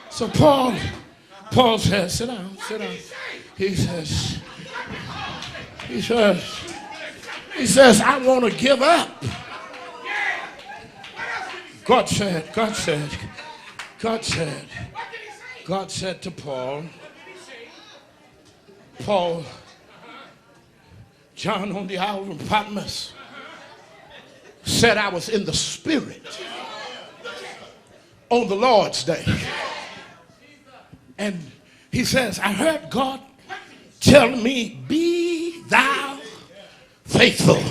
So Paul says, sit down, sit down. He says, I want to give up. God said to Paul, John on the island of Patmos said I was in the Spirit on the Lord's day. And he says, I heard God tell me, be thou faithful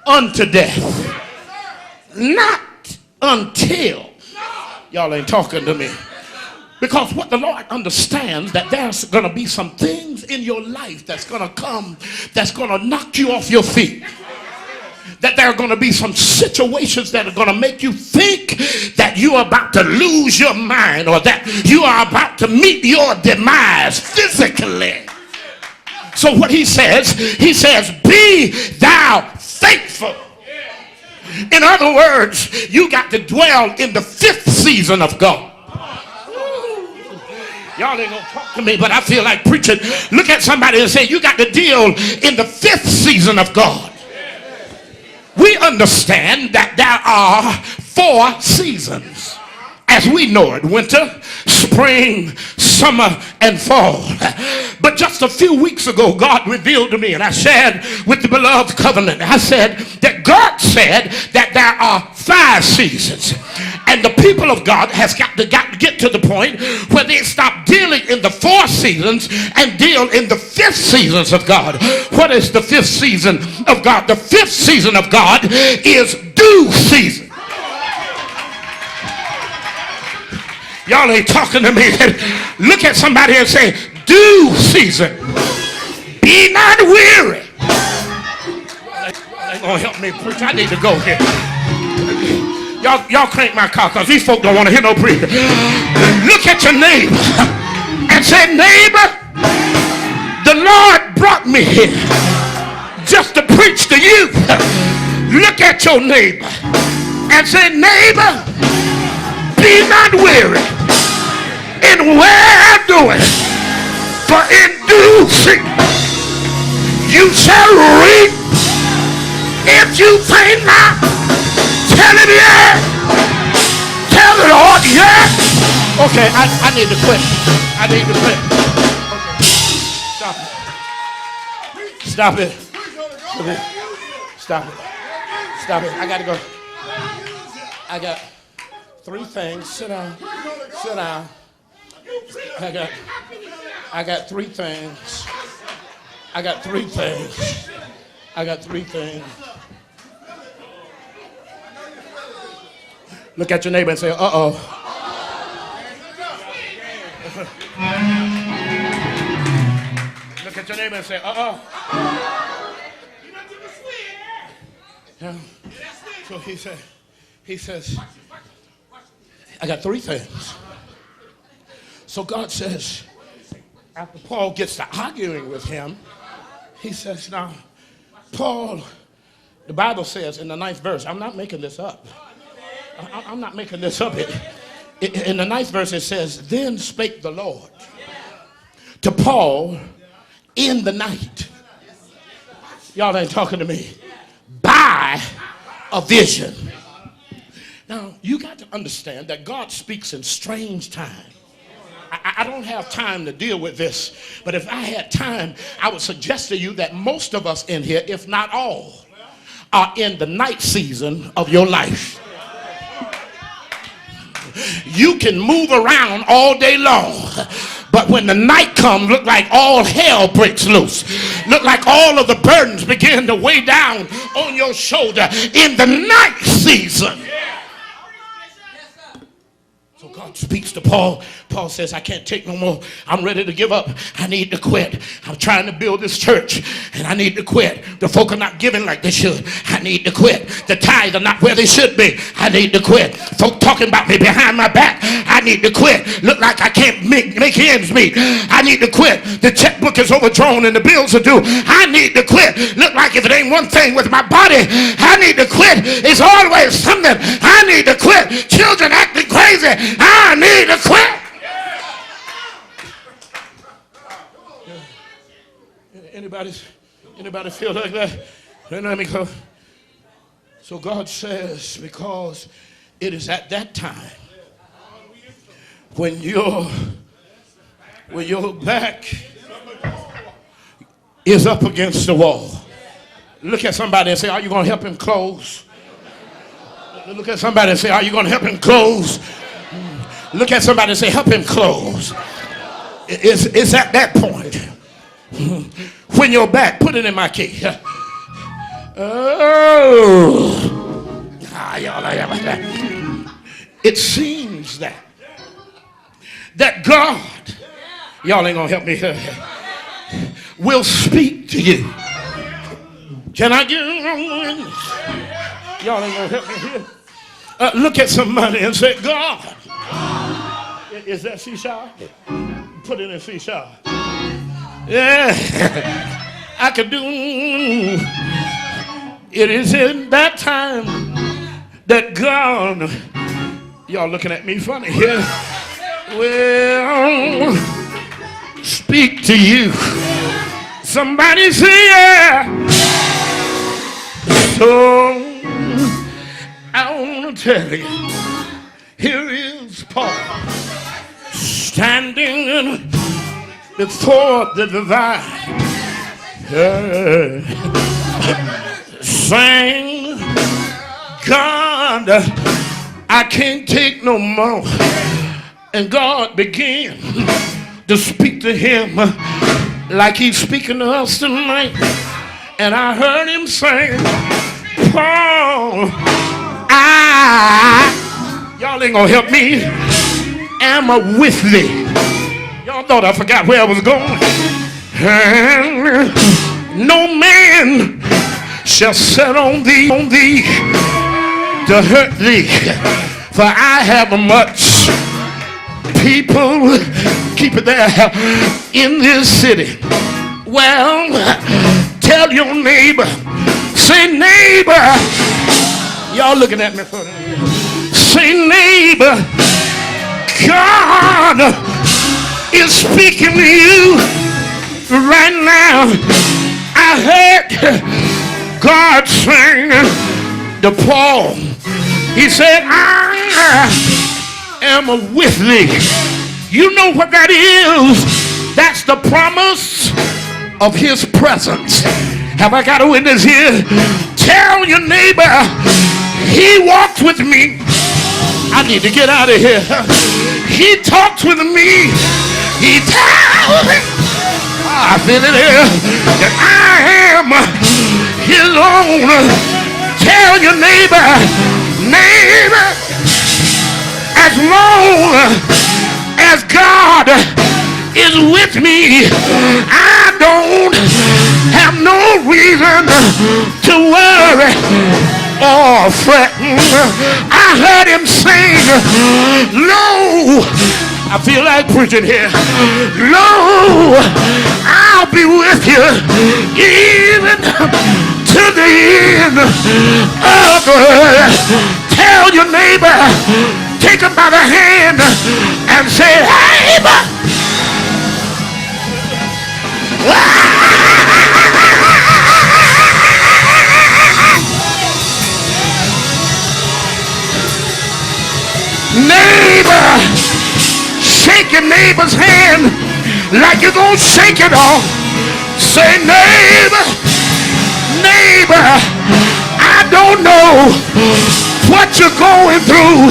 unto death. Not until. Y'all ain't talking to me. Because what the Lord understands, that there's going to be some things in your life that's going to come, that's going to knock you off your feet. That there are going to be some situations that are going to make you think that you are about to lose your mind, or that you are about to meet your demise physically. So what he says, be thou faithful. In other words, you got to dwell in the fifth season of God. Y'all ain't gonna talk to me, but I feel like preaching. Look at somebody and say, you got to deal in the fifth season of God. We understand that there are 4 seasons as we know it: winter, spring, summer, and fall. But just a few weeks ago, God revealed to me, and I shared with the beloved covenant, I said that God said that there are 5 seasons. And the people of God has got to get to the point where they stop dealing in the 4 seasons and deal in the 5th seasons of God. What is the 5th season of God? The 5th season of God is due season. Y'all ain't talking to me. Look at somebody and say, due season. Be not weary. Ain't gonna help me preach. I need to go here. Y'all crank my car, because these folk don't want to hear no preacher. Look at your neighbor and say, neighbor, the Lord brought me here just to preach to you. Look at your neighbor and say, neighbor, be not weary in well doing, for in due season you shall reap if you faint not. Tell him yeah. Tell the Lord yeah. Okay, I need to quit. I need to quit. Okay. Stop it. Stop it. Stop it. I gotta go. I got 3 things. Sit down. Sit down. I got 3 things. I got 3 things. I got 3 things. Look at your neighbor and say, uh-oh. Look at your neighbor and say, uh-oh. Yeah. So he says, I got 3 things. So God says, after Paul gets to arguing with him, he says, now, Paul, the Bible says in the 9th verse, I'm not making this up. I'm not making this up. In the 9th verse it says, then spake the Lord to Paul in the night. Y'all ain't talking to me. By a vision. Now, you got to understand that God speaks in strange time. I don't have time to deal with this, but if I had time, I would suggest to you that most of us in here, if not all, are in the night season of your life. You can move around all day long, but when the night comes, look like all hell breaks loose. Look like all of the burdens begin to weigh down on your shoulder in the night season. So God speaks to Paul. Paul says, I can't take no more. I'm ready to give up. I need to quit. I'm trying to build this church and I need to quit. The folk are not giving like they should. I need to quit. The tithes are not where they should be. I need to quit. Folk talking about me behind my back. I need to quit. Look like I can't make ends meet. I need to quit. The checkbook is overdrawn and the bills are due. I need to quit. Look like if it ain't one thing with my body, I need to quit. It's always something. I need to quit. Children acting crazy. I need to quit. Anybody feel like that? Let me go. So God says, because it is at that time when your back is up against the wall. Look at somebody and say, are you going to help him close? Look at somebody and say, are you going to help him close? Look at somebody and say, help him close. It's at that point when your back, put it in my key. It seems that God, y'all ain't gonna help me here, will speak to you. Can I get y'all ain't gonna help me here? Look at somebody and say, God. Is that C sharp? Put it in C sharp. Yeah. I could do. It is in that time that God, y'all looking at me funny here, will speak to you. Somebody say yeah. So I want to tell you, here is Paul standing before the divine, saying, God, I can't take no more. And God began to speak to him like he's speaking to us tonight. And I heard him say, Paul, y'all ain't gonna help me, am with thee. Y'all thought I forgot where I was going. And no man shall set on thee to hurt thee, for I have much people, keep it there, in this city. Well, tell your neighbor, say neighbor, y'all looking at me funny. Say neighbor, God is speaking to you right now. I heard God saying to Paul, he said, I am with thee. You know what that is? That's the promise of his presence. Have I got a witness here? Tell your neighbor, he walked with me. I need to get out of here. He talks with me. He tells me, I feel it here, that I am his own. Tell your neighbor, as long as God is with me, I don't have no reason to worry or fret. I heard him sing, lo, I feel like preaching here. Lo, I'll be with you even to the end of the earth. Tell your neighbor, take him by the hand and say, neighbor. Neighbor, shake your neighbor's hand like you're gonna shake it off. Say, neighbor, I don't know what you're going through,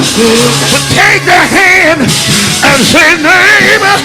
but take the hand and say, neighbor,